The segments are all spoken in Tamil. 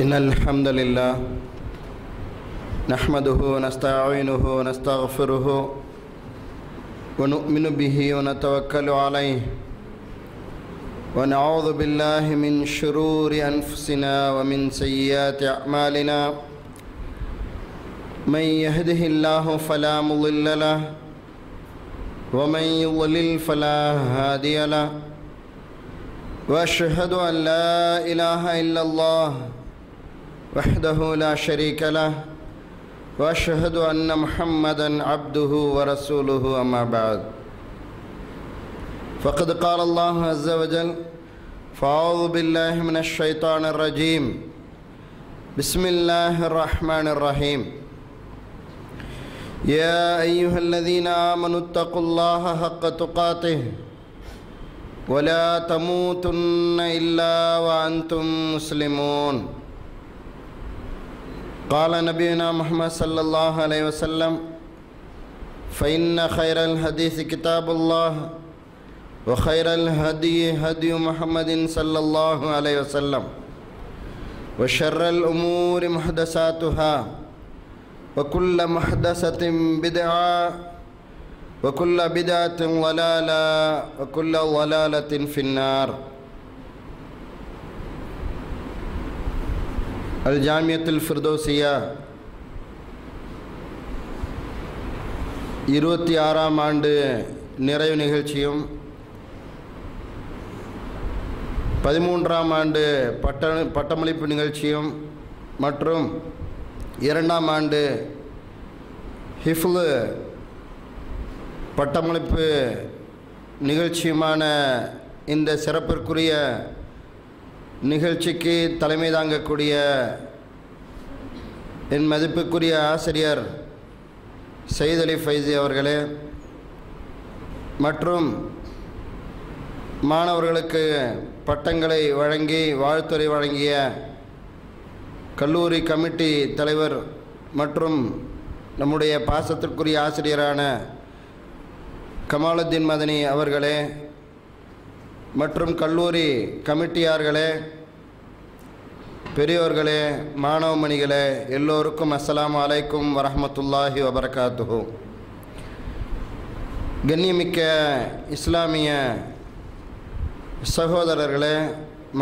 إن الحمد لله نحمده ونستعينه ونستغفره ونؤمن به ونتوكل عليه ونعوذ بالله من شرور أنفسنا ومن سيئات أعمالنا من يهده الله فلا مضل له ومن يضلل فلا هادي له وأشهد أن لا إله إلا الله وحده لا شريك له وأشهد أن محمدًا عبده ورسوله أما بعد فقد قال الله عز وجل فأعوذ بالله من الشيطان الرجيم بسم الله الرحمن الرحيم يا أيها الذين آمنوا اتقوا الله حق تقاته ولا تموتن إلا وأنتم مسلمون قال نبينا محمد صلى الله عليه وسلم فإن خير الحديث كتاب الله وخير الهدي هدي محمد صلى الله عليه وسلم وشر الأمور محدثاتها وكل محدثة بدعة وكل بدعة ضلالة وكل ضلالة في النار. அல்ஜாமியத்துல் ஃபிர்தௌசியா 26ஆம் ஆண்டு நிறைவு நிகழ்ச்சியும் 13ஆம் ஆண்டு பட்டமளிப்பு நிகழ்ச்சியும் மற்றும் 2ஆம் ஆண்டு ஹிஃப்லு பட்டமளிப்பு நிகழ்ச்சியுமான இந்த சிறப்பிற்குரிய நிகழ்ச்சிக்கு தலைமை தாங்கக்கூடிய என் மதிப்புக்குரிய ஆசிரியர் சையத் அலி ஃபைசி அவர்களே மற்றும் மாணவர்களுக்கு பட்டங்களை வழங்கி வாழ்த்துரை வழங்கிய கல்லூரி கமிட்டி தலைவர் மற்றும் நம்முடைய பாசத்திற்குரிய ஆசிரியரான கமாலுத்தீன் மதனி அவர்களே மற்றும் கல்லூரி கமிட்டியார்களே, பெரியோர்களே, மாணவமணிகளே, எல்லோருக்கும் அஸ்ஸலாமு அலைக்கும் வரஹ்மத்துல்லாஹி வபரகாத்துஹு. கண்ணியமிக்க இஸ்லாமிய சகோதரர்களே,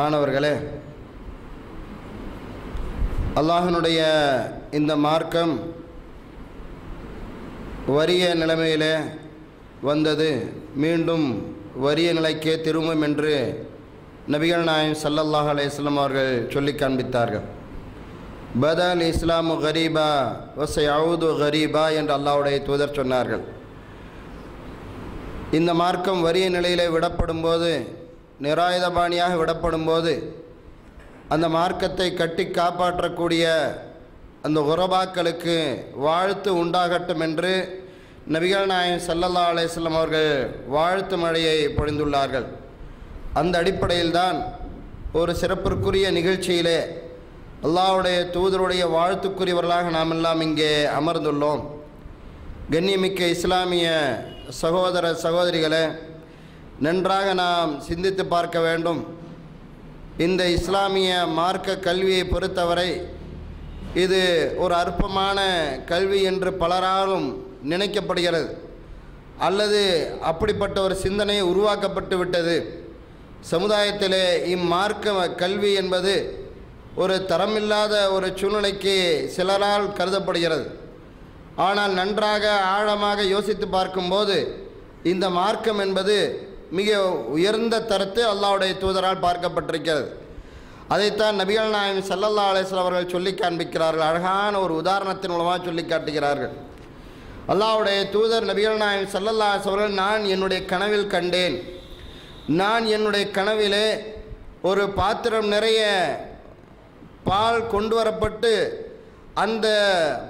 மாணவர்களே, அல்லாஹ்வினுடைய இந்த மார்க்கம் வறிய நிலைமையிலே வந்தது மீண்டும் வறிய நிலைக்கே திரும்பும் என்று நபிகள் நாயகம் ஸல்லல்லாஹு அலைஹி வஸல்லம் அவர்கள் சொல்லி காண்பித்தார்கள். பதல் இஸ்லாமு கரீபா வஸயஊது கரீபா என்று அல்லாஹ்வுடைய தூதர் சொன்னார்கள். இந்த மார்க்கம் வறிய நிலையிலே விடப்படும் போது, நிராயுதபாணியாக விடப்படும் போது, அந்த மார்க்கத்தை கட்டி காப்பாற்றக்கூடிய அந்த குரபாக்களுக்கு வாழ்த்து உண்டாகட்டும் என்று நபிகள் நாயகம் ஸல்லல்லாஹு அலைஹி வஸல்லம் அவர்கள் வாழ்த்து மழையை பொழிந்துள்ளார்கள். அந்த அடிப்படையில் தான் ஒரு சிறப்பிற்குரிய நிகழ்ச்சியிலே அல்லாஹ்வுடைய தூதருடைய வாழ்த்துக்குரியவர்களாக நாம் எல்லாம் இங்கே அமர்ந்துள்ளோம். கண்ணியமிக்க இஸ்லாமிய சகோதர சகோதரிகளே, நன்றாக நாம் சிந்தித்து பார்க்க வேண்டும். இந்த இஸ்லாமிய மார்க்க கல்வியை பொறுத்தவரை இது ஒரு அற்பமான கல்வி என்று பலராலும் நினைக்கப்படுகிறது, அல்லது அப்படிப்பட்ட ஒரு சிந்தனை உருவாக்கப்பட்டு விட்டது. சமுதாயத்திலே இம்மார்க்க கல்வி என்பது ஒரு தரமில்லாத ஒரு சூழ்நிலைக்கு சிலரால் கருதப்படுகிறது. ஆனால் நன்றாக ஆழமாக யோசித்து பார்க்கும்போது இந்த மார்க்கம் என்பது மிக உயர்ந்த தரத்து அல்லாஹ்வுடைய தூதரால் பார்க்கப்பட்டிருக்கிறது. அதைத்தான் நபிகள் நாயகம் ஸல்லல்லாஹு அலைஹி வஸல்லம் அவர்கள் சொல்லி காண்பிக்கிறார்கள். அழகான ஒரு உதாரணத்தின் மூலமாக சொல்லி காட்டுகிறார்கள். அல்லாஹ்வுடைய தூதர் நபிகள் நாயகம் ஸல்லல்லாஹு அலைஹி வஸல்லம் அவர்கள், நான் என்னுடைய கனவில் கண்டேன். நான் என்னுடைய கனவிலே ஒரு பாத்திரம் நிறைய பால் கொண்டு வரப்பட்டு, அந்த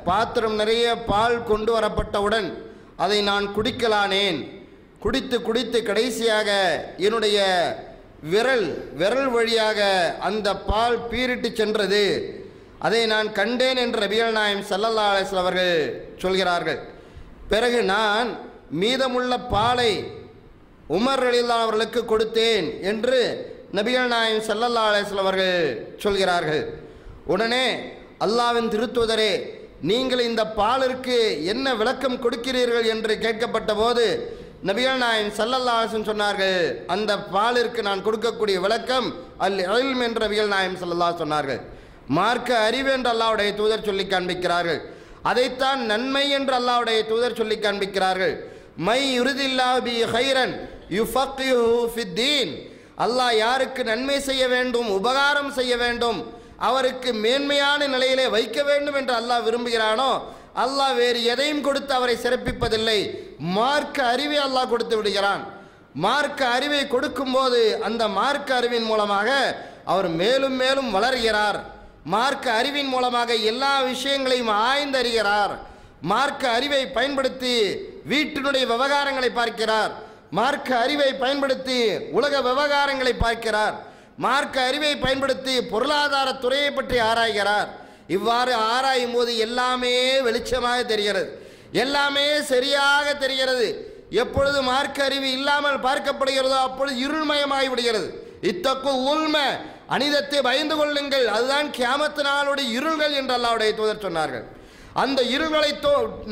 பாத்திரம் நிறைய பால் கொண்டு வரப்பட்டவுடன் அதை நான் குடிக்கலானேன். குடித்து குடித்து கடைசியாக என்னுடைய விரல் வழியாக அந்த பால் பீரிட்டு சென்றது. அதை நான் கண்டேன் என்று நபிகள் நாயகம் ஸல்லல்லாஹு அலைஹி வஸல்லம் அவர்கள் சொல்கிறார்கள். பிறகு நான் மீதமுள்ள பாலை உமர் ரலியல்லாஹு அவர்களுக்கு கொடுத்தேன் என்று நபிகள் நாயகம் ஸல்லல்லாஹு அலைஹி வஸல்லம் அவர்கள் சொல்கிறார்கள். உடனே அல்லாஹ்வின் திருத்தூதரே, நீங்கள் இந்த பாலிற்கு என்ன விளக்கம் கொடுக்கிறீர்கள் என்று கேட்கப்பட்ட போது நபிகள் நாயகம் ஸல்லல்லாஹு அலைஹி வஸல்லம் சொன்னார்கள், அந்த பாலிற்கு நான் கொடுக்கக்கூடிய விளக்கம் அல் இல்ம் என்ற நபிகள் நாயகம் ஸல்லல்லாஹு அலைஹி சொன்னார்கள். மார்க்க அறிவு என்று அல்லாஹ்வுடைய தூதர் சொல்லி காண்பிக்கிறார்கள். அதைத்தான் நன்மை என்று அல்லாஹ்வுடைய தூதர் சொல்லி காண்பிக்கிறார்கள். My யுரிதில்லாஹு B கைரன் யுஃபக்கிஹு ஃபித்தீன். அல்லாஹ் யாருக்கு நன்மை செய்ய வேண்டும், உபகாரம் செய்ய வேண்டும், அவருக்கு மேன்மையான நிலையிலே வைக்க வேண்டும் என்று அல்லாஹ் விரும்புகிறானோ, அல்லாஹ் வேறு எதையும் கொடுத்து அவரை சிறப்பிப்பதில்லை. மார்க்க அறிவை அல்லாஹ் கொடுத்து விடுகிறான். மார்க்க அறிவை கொடுக்கும்போது அந்த மார்க்க அறிவின் மூலமாக அவர் மேலும் மேலும் வளர்கிறார். மார்க்க அறிவின் மூலமாக எல்லா விஷயங்களையும் ஆய்ந்தறிகிறார். மார்க்க அறிவை பயன்படுத்தி வீட்டினுடைய விவகாரங்களை பார்க்கிறார். மார்க்க அறிவை பயன்படுத்தி உலக விவகாரங்களை பார்க்கிறார். மார்க்க அறிவை பயன்படுத்தி பொருளாதார துறையை பற்றி ஆராய்கிறார். இவ்வாறு ஆராயும் போது எல்லாமே வெளிச்சமாக தெரிகிறது, எல்லாமே சரியாக தெரிகிறது. எப்பொழுது மார்க்க அறிவு இல்லாமல் பார்க்கப்படுகிறதோ அப்பொழுது இருள்மயமாகி விடுகிறது. இத்தக்கு உள்ம, அனிதத்தை பயந்து கொள்ளுங்கள், அதுதான் கியாமத்து நாளுடைய இருள்கள் என்று அல்லாஹ்வுடைய தூதர் சொன்னார்கள். அந்த இருள்களை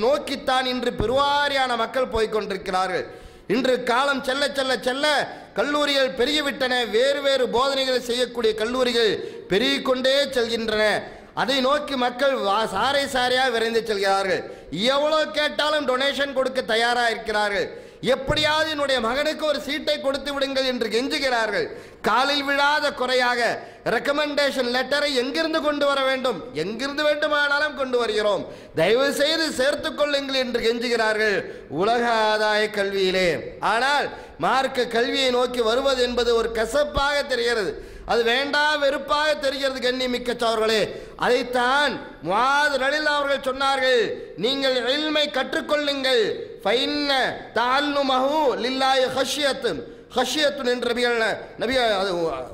நோக்கித்தான் இன்று பெருவாரியான மக்கள் போய்கொண்டிருக்கிறார்கள். இன்று காலம் செல்ல செல்ல செல்ல கல்லூரிகள் பெருகிவிட்டன. வேறு வேறு போதனைகளை செய்யக்கூடிய கல்லூரிகள் பெருகிக்கொண்டே செல்கின்றன. அதை நோக்கி மக்கள் சாரை சாரையாக விரைந்து செல்கிறார்கள். எவ்வளோ கேட்டாலும் டொனேஷன் கொடுக்க தயாராக இருக்கிறார்கள். எப்படியாவது என்னுடைய மகனுக்கு ஒரு சீட்டை கொடுத்து விடுங்கள் என்று கெஞ்சுகிறார்கள். காலில் விழாத குறையாக ரெக்கமெண்டேஷன் லெட்டரை எங்கிருந்து கொண்டு வர வேண்டும், எங்கிருந்து வேண்டுமானாலும் கொண்டு வருகிறோம், தயவு செய்து சேர்த்துக் கொள்ளுங்கள் என்று கெஞ்சுகிறார்கள் உலக ஆதாய கல்வியிலே. ஆனால் மார்க்க கல்வியை நோக்கி வருவது என்பது ஒரு கசப்பாக தெரிகிறது, அது வேண்டா வெறுப்பாக தெரிகிறது. கண்ணியமிக்க சகோதரர்களே, அதைத்தான் முஆத் ரலியல்லாஹு அவர்கள் சொன்னார்கள், நீங்கள் இல்மை கற்றுக்கொள்ளுங்கள். ஃபைன்ன தஅல்லுமஹு லில்லாஹி ஹஷ்யத்துன் என்று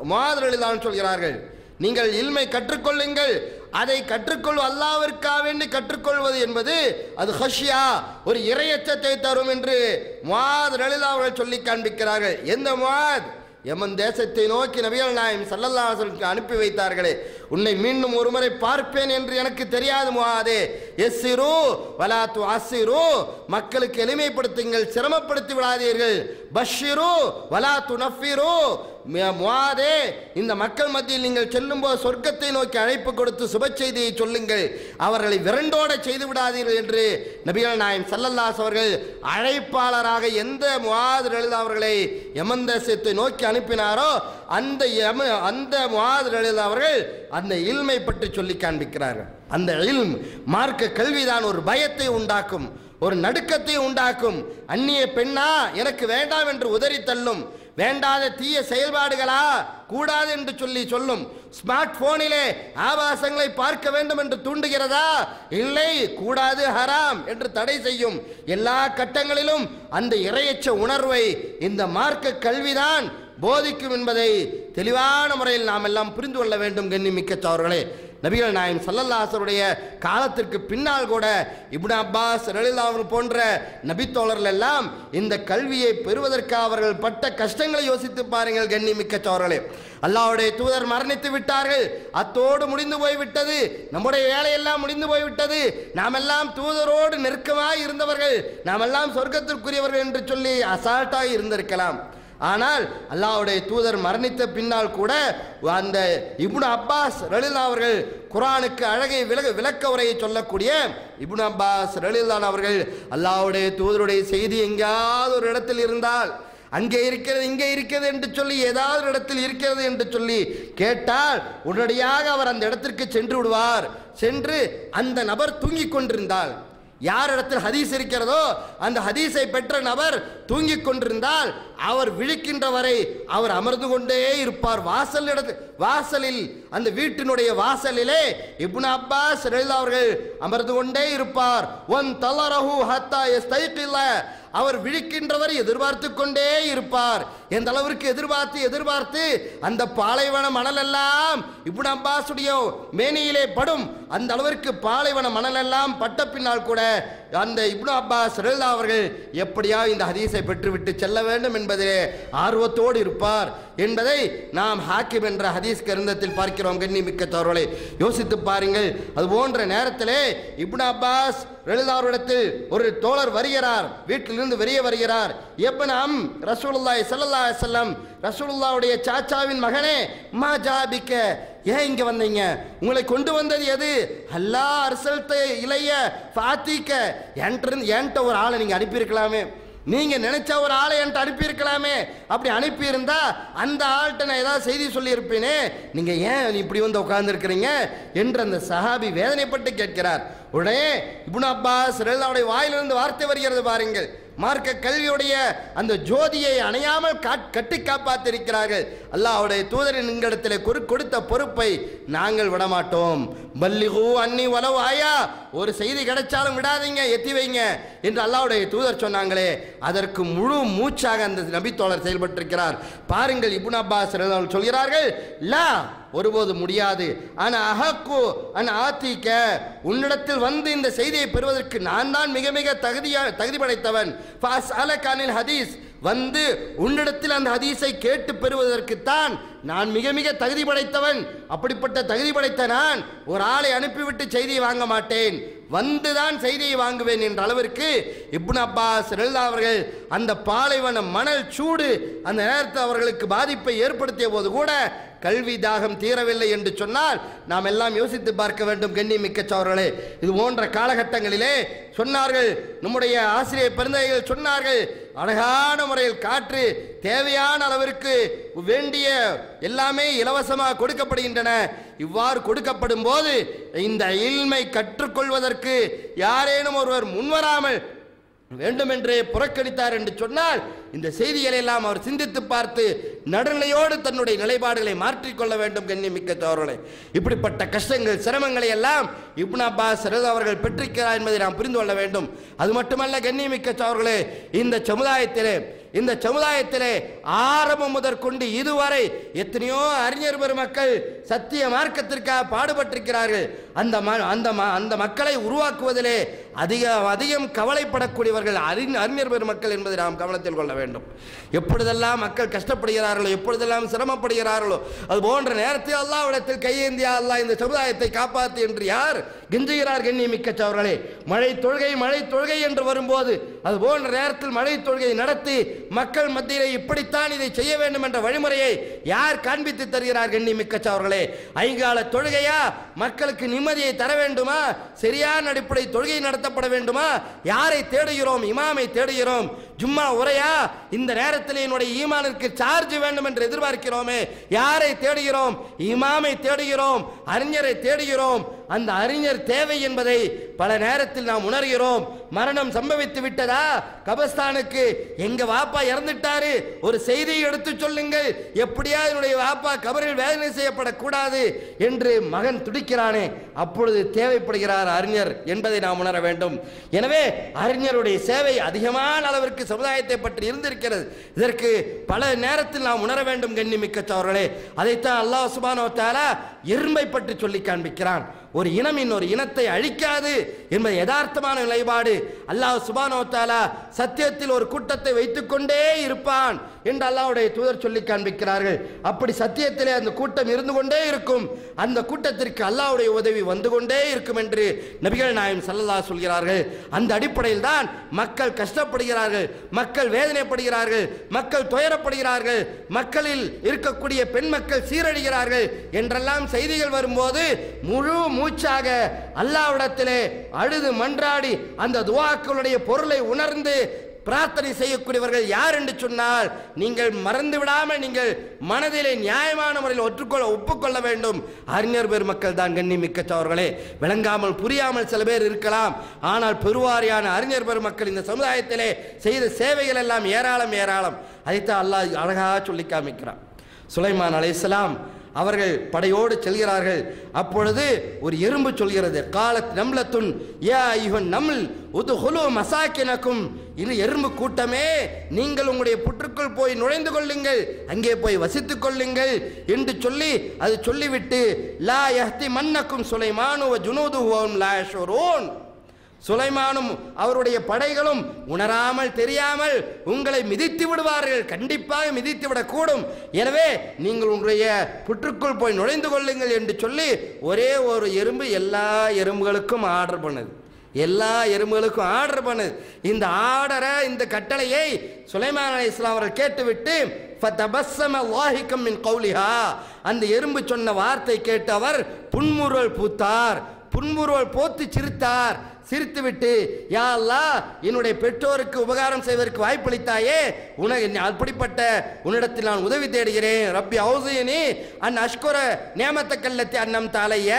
முஆத் ரலியல்லாஹு சொல்கிறார்கள். நீங்கள் இல்மை கற்றுக்கொள்ளுங்கள், அதை கற்றுக்கொள்வது அல்லாஹ்விற்காக வேண்டி கற்றுக்கொள்வது என்பது அது ஹஷ்யா, ஒரு இறையச்சத்தை தரும் என்று முஆத் ரலியல்லாஹு அவர்கள் சொல்லி காண்பிக்கிறார்கள். எந்த முஆத்? யமன் தேசத்தை நோக்கி நபிகள் நாயகம் ஸல்லல்லாஹு அலைஹி வஸல்லம் அனுப்பி வைத்தார்களே, உன்னை மீண்டும் ஒருமுறை பார்ப்பேன் என்று எனக்கு தெரியாது முஆதே, யஸ்ஸிரு வலா துஅஸ்ஸிரு, மக்களுக்கு எளிமைப்படுத்துங்கள், சிரமப்படுத்தி விடாதீர்கள், பஷ்ஷிரு வலா துனஃபிரு, முஆதே இந்த மக்கள் மத்தியில் நீங்கள் செல்லும்போது சொர்க்கத்தை நோக்கி அழைப்பு கொடுத்து சுப செய்தியை சொல்லுங்கள், அவர்களை விரண்டோட செய்து விடாதீர்கள் என்று நபிகள் நாயகம் ஸல்லல்லாஹு அலைஹி அவர்கள் அழைப்பாளராக எந்த முஆத் ரலியல்லாஹு அவர்களை யமன் தேசத்தை நோக்கி அனுப்பினாரோ அந்த முஆத் ரலியல்லாஹு அவர்கள் அந்த இல்மை பற்றி சொல்லி காண்பிக்கிறார்கள். அந்த இல்ம் மார்க்க கல்விதான் ஒரு பயத்தை உண்டாக்கும், ஒரு நடுக்கத்தை உண்டாக்கும். அந்நிய பெண்ணா எனக்கு வேண்டாம் என்று உதறி தள்ளும், வேண்டாத தீய செயல்பாடுகளா கூடாது என்று சொல்லும். ஸ்மார்ட் போனிலே ஆபாசங்களை பார்க்க வேண்டும் என்று தூண்டுகிறதா? இல்லை, கூடாது, ஹராம் என்று தடை செய்யும். எல்லா கட்டங்களிலும் அந்த இறையச்ச உணர்வை இந்த மார்க்க கல்விதான் போதிக்கும் என்பதை தெளிவான முறையில் நாம் எல்லாம் புரிந்து கொள்ள வேண்டும். கண்ணியமிக்க சகோதரர்களே, நபிகள் நாயகம் ஸல்லல்லாஹு அலைஹி வஸல்லம் காலத்திற்கு பின்னால் கூட இப்னு அப்பாஸ் ரலியல்லாஹு போன்ற நபித்தோழர்கள் எல்லாம் இந்த கல்வியை பெறுவதற்கு அவர்கள் பட்ட கஷ்டங்களை யோசித்து பாருங்கள். கண்ணியமிக்க சகோதரர்களே, அல்லாஹ்வுடைய தூதர் மரணித்து விட்டார்கள், அத்தோடு முடிந்து போய்விட்டது, நம்முடைய வேலையெல்லாம் முடிந்து போய்விட்டது, நாமெல்லாம் தூதரோடு நெருக்கமாக இருந்தவர்கள், நாமெல்லாம் சொர்க்கத்திற்குரியவர்கள் என்று சொல்லி அசால்ட்டாக இருந்திருக்கலாம். ஆனால் அல்லாஹ்வுடைய தூதர் மரணித்த பின்னால் கூட அந்த இப்னு அப்பாஸ் ரலியல்லாஹு அவர்கள் குர்ஆனுக்கு அழகை விளக்க உரையை சொல்லக்கூடிய இப்னு அப்பாஸ் ரலியல்லாஹு அவர்கள் அல்லாஹ்வுடைய தூதருடைய செய்தி எங்கேயாவது ஒரு இடத்தில் இருந்தால், அங்கே இருக்கிறது இங்கே இருக்கிறது என்று சொல்லி ஏதாவது இடத்தில் இருக்கிறது என்று சொல்லி கேட்டால் உடனடியாக அவர் அந்த இடத்திற்கு சென்று விடுவார். சென்று அந்த நபர் தூங்கிக் கொண்டிருந்தால், யார் இடத்தில் ஹதீஸ் இருக்கிறதோ அந்த ஹதீஸை பெற்ற நபர் தூங்கிக் கொண்டிருந்தால் அவர் விழிக்கின்ற வரை அவர் அமர்ந்து கொண்டே இருப்பார். வாசலில் அந்த வீட்டினுடைய வாசலிலே இப்னு அப்பாஸ் ரலியல்லாஹு அவர்கள் அமர்ந்து கொண்டே இருப்பார். ஒன் தலரஹு ஹத்தா யஸ்தைகில, அவர் விழிக்கின்றவரை எதிர்பார்த்து கொண்டே இருப்பார். எந்த அளவிற்கு எதிர்பார்த்து அந்த பாலைவன மணல் எல்லாம் இப்னு அப்பாஸுடைய மேனியிலே படும். அந்த அளவிற்கு பாலைவன மணல் எல்லாம் பட்ட பின்னால் கூட அந்த இப்னு அப்பாஸ் ரலியல்லாஹு அவர்கள் எப்படியா இந்த ஹதீஸை பெற்றுவிட்டு செல்ல வேண்டும் என்பதிலே ஆர்வத்தோடு இருப்பார் என்பதை நாம் ஹாக்கிம் என்ற ஹதீஸ் கிரந்தத்தில் பார்க்கிறோம். கண்ணியமிக்க சகோதரர்களே, யோசித்து பாருங்கள். அது போன்ற நேரத்திலே இப்னு அப்பாஸ் ரலியல்லாஹு அவரிடத்தில் ஒரு தோழர் வருகிறார், வீட்டிலிருந்து வெளியே வருகிறார். எப்னம் ரசூலுல்லாஹி ஸல்லல்லாஹு அலைஹி வஸல்லம், ரசூலுல்லாஹ்வுடைய சாச்சாவின் மகனே, மா ஜாபிக்க, ஏன் இங்க வந்தீங்க? உங்களை கொண்டு வந்தது எது? அல்லாஹ் அர்சல்த இலைய ஃபாத்திக்க, என்கிட்ட ஒரு ஆளை நீங்க அனுப்பியிருக்கலாமே, நீங்க நினைச்ச ஒரு ஆளை என்கிட்ட அனுப்பியிருக்கலாமே. அப்படி அனுப்பியிருந்தா அந்த ஆள்கிட்ட நான் ஏதாவது செய்தி சொல்லியிருப்பேனே, நீங்க ஏன் இப்படி வந்து உட்கார்ந்து இருக்கிறீங்க என்று அந்த சஹாபி வேதனைப்பட்டு கேட்கிறார். உடனே இப்னு அப்பாஸ் ரலியல்லாஹு வாயிலிருந்து வார்த்தை வருகிறது பாருங்கள். மார்க்க கல்வியுடைய அந்த ஜோதியை அணையாமல் கட்டி காப்பாற்றிருக்கிறார்கள். அல்லாஹ்வுடைய தூதரின் எங்களிடத்தில் கொடுத்த பொறுப்பை நாங்கள் விடமாட்டோம். பல்லிகு அன்னி வலவ் ஆயா, ஒரு செய்தி கிடைச்சாலும் விடாதீங்க, எத்தி வைங்க என்று அல்லாஹ்வுடைய தூதர் சொன்னாங்களே, அதற்கு முழு மூச்சாக அந்த நபித்தோழர் செயல்பட்டிருக்கிறார். பாருங்கள், இப்னு அப்பாஸ் ரலியல்லாஹு சொல்கிறார்கள், லா, ஒருபோது முடியாது. ஆனா அஹக்கு அன் ஆத்திக்க, உன்னிடத்தில் வந்து இந்த செய்தியை பெறுவதற்கு நான் தான் மிக மிக தகுதி படைத்தவன். ஃபஸ்அலகனில் ஹதீஸ், வந்து உன்னிடத்தில் அந்த ஹதீஸை கேட்டு பெறுவதற்குத்தான் நான் மிக மிக தகுதி படைத்தவன். அப்படிப்பட்ட தகுதி படைத்த நான் ஒரு ஆளை அனுப்பிவிட்டு செய்தியை வாங்க மாட்டேன், வந்துதான் செய்தியை வாங்குவேன் என்ற அளவிற்கு இப்னு அப்பாஸ் ரலியல்லாஹு அவர்கள் அந்த பாலைவன மணல் சூடு அந்த நேரத்தில் அவர்களுக்கு பாதிப்பை ஏற்படுத்திய போது கூட கல்வி தாகம் தீரவில்லை என்று சொன்னால் நாம் எல்லாம் யோசித்து பார்க்க வேண்டும். கண்ணியமிக்க சகோதரர்களே, இது போன்ற காலகட்டங்களிலே சொன்னார்கள், நம்முடைய ஆசிரியர் பெருந்தகைகள் சொன்னார்கள், அழகான முறையில் காற்று தேவையான அளவிற்கு வேண்டிய எல்லாமே இலவசமாக கொடுக்கப்படுகின்றன. இவ்வாறு கொடுக்கப்படும் போது இந்த இல்மை கற்றுக்கொள்வதற்கு யாரேனும் ஒருவர் முன்வராமல் வேண்டுமென்றே புறக்கணித்தார் என்று சொன்னால் இந்த செய்திகளை எல்லாம் அவர் சிந்தித்து பார்த்து நடுநிலையோடு தன்னுடைய நிலைப்பாடுகளை மாற்றிக்கொள்ள வேண்டும். கண்ணியமிக்க சகோதரர்களே, இப்படிப்பட்ட கஷ்டங்கள் சிரமங்களை எல்லாம் இப்னு அப்பாஸ் ரலியல்லாஹு அவர்கள் பெற்றிருக்கிறார் என்பதை நாம் புரிந்து கொள்ள வேண்டும். அது மட்டுமல்ல கண்ணியமிக்க சகோதரர்களே, இந்த சமுதாயத்திலே ஆரம்பம் முதற்கொண்டு இதுவரை எத்தனையோ அறிஞர் பெருமக்கள் சத்திய மார்க்கத்திற்காக பாடுபட்டிருக்கிறார்கள். அந்த மக்களை உருவாக்குவதிலே அதிகம் கவலைப்படக்கூடியவர்கள் அறிஞர் பெருமக்கள் என்பதை நாம் கவனத்தில் கொள்ள வேண்டும். எப்பொழுதெல்லாம் மக்கள் கஷ்டப்படுகிறார்களோ, எப்பொழுதெல்லாம் சிரமப்படுகிறார்களோ, அது போன்ற நேரத்தில் அல்லாஹ்விடத்தில் கையேந்தியா அல்லாஹ் இந்த சமுதாயத்தை காப்பாற்று என்று யார் கெஞ்சுகிறார்? கண்ணியமிக்க சகோதரர்களே, மழை தொழுகை என்று வரும்போது அது போன்ற நேரத்தில் மழை தொழுகை நடத்தி மக்கள் மத்தியில் இப்படித்தான் இதை செய்ய வேண்டும் என்ற வழிமுறையை யார் காண்பித்து தருகிறார்? கண்ணியமிக்க சகோதரர்களே, ஐங்கால தொழுகையா, மக்களுக்கு நிம்மதியை தர வேண்டுமா, சரியான அடிப்படை தொழுகை நடத்தப்பட வேண்டுமா, யாரை தேடுகிறோம்? இமாமை தேடுகிறோம். ஜும்மா உரையா, இந்த நேரத்தில் என்னுடைய ஈமானுக்கு சார்ஜ் வேண்டும் என்று எதிர்பார்க்கிறோமே, யாரை தேடுகிறோம்? இமாமை தேடுகிறோம், அறிஞரை தேடுகிறோம். அந்த அறிஞர் தேவை என்பதை பல நேரத்தில் நாம் உணர்கிறோம். மரணம் சம்பவித்து விட்டதா, கபஸ்தானுக்கு எங்க வாப்பா இறந்துட்டாரு, ஒரு செய்தியை எடுத்து சொல்லுங்கள், எப்படியா என்னுடைய வாப்பா கபரில் வேதனை செய்யப்படக்கூடாது என்று மகன் துடிக்கிறானே, அப்பொழுது தேவைப்படுகிறார் அறிஞர் என்பதை நாம் உணர வேண்டும். எனவே அறிஞருடைய சேவை அதிகமான அளவிற்கு சமுதாயத்தை பற்றி இருந்திருக்கிறது. இதற்கு பல நேரத்தில் நாம் உணர வேண்டும். கண்ணியமிக்க சகோதரர்களே, அதைத்தான் அல்லாஹ் சுப்ஹானஹு வ தஆலா எறும்பை பற்றி சொல்லி காண்பிக்கிறான். ஒரு இனம் இன்னொரு இனத்தை அழிக்காது என்பது யதார்த்தமான நிலைப்பாடு. அல்லாஹ் சுப்ஹானஹு வ தஆலா சத்தியத்தில் ஒரு கூட்டத்தை வைத்துக் கொண்டே இருப்பான் என்று அல்லாஹ்வுடைய தூதர் சொல்லி காண்பிக்கிறார்கள். அப்படி சத்தியத்திலே அந்த கூட்டம் இருந்து கொண்டே இருக்கும். அந்த கூட்டத்திற்கு அல்லாஹ்வுடைய உதவி வந்து கொண்டே இருக்கும் என்று நபிகள் நாயகம் ஸல்லல்லாஹு அலைஹி சொல்கிறார்கள். அந்த அடிப்படையில் தான் மக்கள் கஷ்டப்படுகிறார்கள், மக்கள் வேதனைப்படுகிறார்கள், மக்கள் துயரப்படுகிறார்கள், மக்களில் இருக்கக்கூடிய பெண் மக்கள் சீரழிகிறார்கள் என்றெல்லாம் செய்திகள் வரும்போது முழு மூச்சாக அல்லாஹ்விடத்திலே அழுது மன்றாடி அந்த துஆக்களுடைய பொருளை உணர்ந்து பிரார்த்தனை செய்யக்கூடியவர்கள் யார் என்று சொன்னால், நீங்கள் மறந்து விடாமல் நீங்கள் மனதிலே நியாயமான முறையில் ஒப்புக்கொள்ள வேண்டும். அறிஞர் பெருமக்கள் தான். கண்ணியமிக்க சகோதரர்களே, விளங்காமல் புரியாமல் சில பேர் இருக்கலாம். ஆனால் பெருவாரியான அறிஞர் பெருமக்கள் இந்த சமுதாயத்திலே செய்த சேவைகள் எல்லாம் ஏராளம். அதைத்தான் அல்லாஹ் அழகாக சொல்லி காமிக்கிறான். சுலைமான் அலைஹிஸ்ஸலாம் அவர்கள் படையோடு செல்கிறார்கள். அப்பொழுது ஒரு எறும்பு சொல்கிறது, காலத் நம்லத்துன் யா ஐயுஹன் நம்ல் உதுஹுலு மசாக்கினக்கும், இது எறும்பு கூட்டமே, நீங்கள் உங்களுடைய புற்றுக்குள் போய் நுழைந்து கொள்ளுங்கள், அங்கே போய் வசித்துக் கொள்ளுங்கள் என்று சொல்லி அது சொல்லிவிட்டு லா யஹ்தி மன்னக்கும் சுலைமானு வ ஜுனூதுஹு வஹும் லா யஷ்உரூன், சுலைமானும் அவருடைய படைகளும் உணராமல் தெரியாமல் உங்களை மிதித்து விடுவார்கள், கண்டிப்பாக மிதித்து விடக்கூடும். எனவே நீங்கள் உங்களுடைய புற்றுக்குள் போய் நுழைந்து கொள்ளுங்கள் என்று சொல்லி ஒரே ஒரு எறும்பு எல்லா எறும்புகளுக்கும் ஆர்டர் பண்ணுது. எல்லா எறும்புகளுக்கும் ஆர்டர் பண்ணுது. இந்த ஆர்டரை, இந்த கட்டளையை சுலைமான் அலைஹிஸ்ஸலாம் அவர்கள் கேட்டுவிட்டு அந்த எறும்பு சொன்ன வார்த்தை கேட்டு அவர் புன்முறுவல் பூத்தார். புன்முறுவல் போத்து சிரித்தார். சிரித்துவிட்டு, யா அல்லாஹ், என்னுடைய பெற்றோருக்கு உபகாரம் செய்வதற்கு வாய்ப்பளித்தாயே, அப்படிப்பட்ட உன்னிடத்தில் நான் உதவி தேடுகிறேன். ரப்பி ஔஸினி அன் அஷ்குர நிஅமத்தக்கல்லத்தி அன்அம்த அலைய,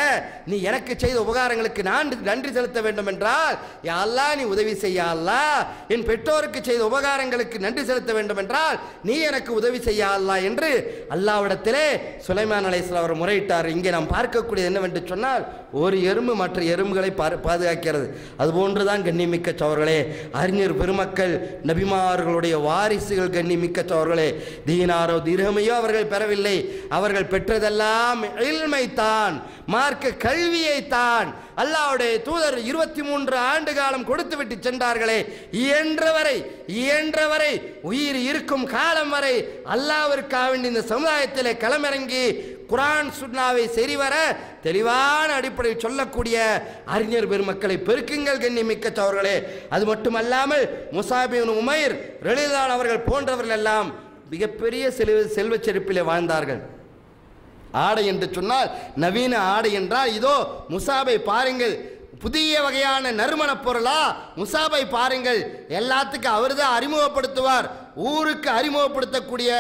நீ எனக்கு செய்த உபகாரங்களுக்கு நான் நன்றி செலுத்த வேண்டும் என்றால் யா அல்லாஹ் நீ உதவி செய்ய. அல்லாஹ், என் பெற்றோருக்கு செய்த உபகாரங்களுக்கு நன்றி செலுத்த வேண்டும் என்றால் நீ எனக்கு உதவி செய்ய அல்லாஹ் என்று அல்லாஹ்விடத்திலே சுலைமான் அலைஹிஸ்ஸலாம் அவர் முறையிட்டார். இங்கே நாம் பார்க்கக்கூடியது என்னவென்று சொன்னால், ஒரு எறும்பு மற்ற எறும்புகளை பாதுகாக்கிறது. அதுபோன்றுதான் கண்ணிமிக்க சோர்களே, அறிஞர் பெருமக்கள், நபிமார்களுடைய வாரிசுகள், கண்ணிமிக்க சோர்களே, தீனாரோ திர்ஹமையோ அவர்கள் பெறவில்லை. அவர்கள் பெற்றதெல்லாம் இல்மைத்தான், மார்க்க கல்வியைத்தான். அல்லாஹ்வுடைய தூதர் 23 ஆண்டு காலம் கொடுத்து விட்டு சென்றார்களே, இயன்றவரை உயிர் இருக்கும் காலம் வரை அல்லாஹ்விற்காக இந்த சமுதாயத்திலே களமிறங்கி குர்ஆன் சுன்னாவை சரிவர தெளிவான அடிப்படையில் சொல்லக்கூடிய அறிஞர் பெருமக்களை பெருக்குங்கள் கண்ணிமிக்க சோர்களே. அது மட்டுமல்லாமல் முஸாப் இப்னு உமைர் ரலியல்லாஹு அவர்கள் போன்றவர்கள் எல்லாம் மிகப்பெரிய செல்வச் செழிப்பிலே வாழ்ந்தார்கள். ஆடை என்று சொன்னால், நவீன ஆடை என்றால் இதோ முஸாபை பாருங்கள், புதிய வகையான நறுமண பொருளா, முஸாபை பாருங்கள், எல்லாத்துக்கும் அவர் தான் அறிமுகப்படுத்துவார். ஊருக்கு அறிமுகப்படுத்தக்கூடிய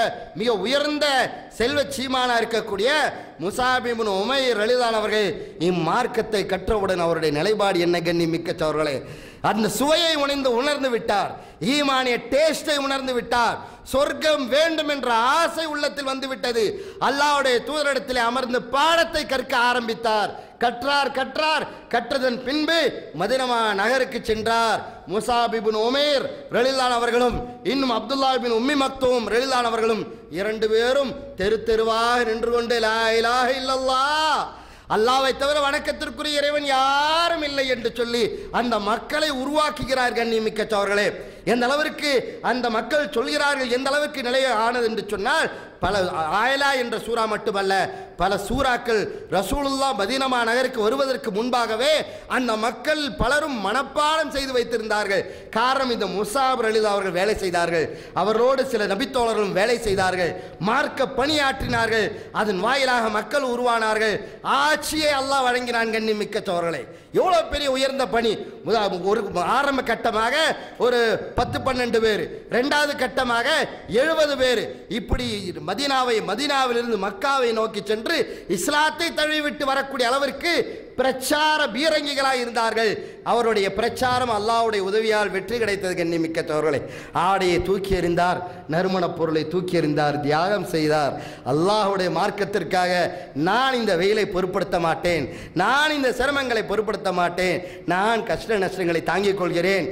மிக உயர்ந்த செல்வ சீமானா இருக்கக்கூடிய முஸாப் இப்னு உமைர் ரலியல்லாஹு அவர்கள் இம்மார்க்கத்தை கற்றவுடன் அவருடைய நிலைப்பாடு என்ன கண்ணிமிக்க சோர்களே, அந்த சுவையை உணர்ந்து விட்டார். ஈமானிய டேஸ்டை உணர்ந்து விட்டார். சொர்க்கம் வேண்டும் என்ற ஆசை உள்ளத்தில் வந்து விட்டது. அல்லாஹ்வுடைய தூதரிடத்தில் அமர்ந்து பாடத்தை கற்க ஆரம்பித்தார். கற்றார். கற்றதன் பின்பு மதீனா நகருக்கு சென்றார். முஸாப் இப்னு உமைர் ரலியல்லாஹு அவர்களும் இன்னும் அப்துல்லா இப்னு உம்மி மக்தூம் ரலியல்லாஹு அவர்களும் 2 பேரும் தெருவாக நின்று கொண்டு லா இலாஹ இல்லல்லாஹ், அல்லாஹ்வை தவிர வணக்கத்திற்குரிய இறைவன் யாரும் இல்லை என்று சொல்லி அந்த மக்களை உருவாக்குகிறார். கண்ணிமிக்க சோர்களே, எந்த அளவிற்கு அந்த மக்கள் சொல்கிறார்கள், எந்த அளவுக்கு நிலைய ஆனது என்று சொன்னால், பல ஆயலா என்ற சூரா மட்டுமல்ல, பல சூறாக்கள் ரசூலுல்லாஹ் மதீனா நகருக்கு வருவதற்கு முன்பாகவே அந்த மக்கள் பலரும் மனப்பாடம் செய்து வைத்திருந்தார்கள். காரணம், இந்த முஸாப் ரலியல்லாஹு அவர்கள் வேலை செய்தார்கள், அவரோடு சில நபித்தோழர்களும் வேலை செய்தார்கள், மார்க்க பணியாற்றினார்கள், அதன் வாயிலாக மக்கள் உருவானார்கள், ஆட்சியை அல்லாஹ் வழங்கினான். கண்ணிமிக்க சோர்களே, எவ்வளவு பெரிய உயர்ந்த பணி! ஒரு ஆரம்ப கட்டமாக ஒரு 10-12 பேர், இரண்டாவது கட்டமாக 70 பேர், இப்படி மதீனாவிலிருந்து மக்காவை நோக்கி சென்று இஸ்லாத்தை தழுவிவிட்டு வரக்கூடிய அளவிற்கு பிரச்சார பீரங்கிகளாக இருந்தார்கள். அவருடைய பிரச்சாரம் அல்லாஹ்வுடைய உதவியால் வெற்றி கிடைத்தது. கண்ணிமிக்க சோர்களே, ஆடையை தூக்கி எறிந்தார், நறுமண பொருளை தூக்கி எறிந்தார், தியாகம் செய்தார். அல்லாஹ்வுடைய மார்க்கத்திற்காக நான் இந்த வெயிலை பொருட்படுத்த மாட்டேன், நான் இந்த சிரமங்களை பொருட்படுத்த மாட்டேன், நான் கஷ்ட நஷ்டங்களை தாங்கிக் கொள்கிறேன்.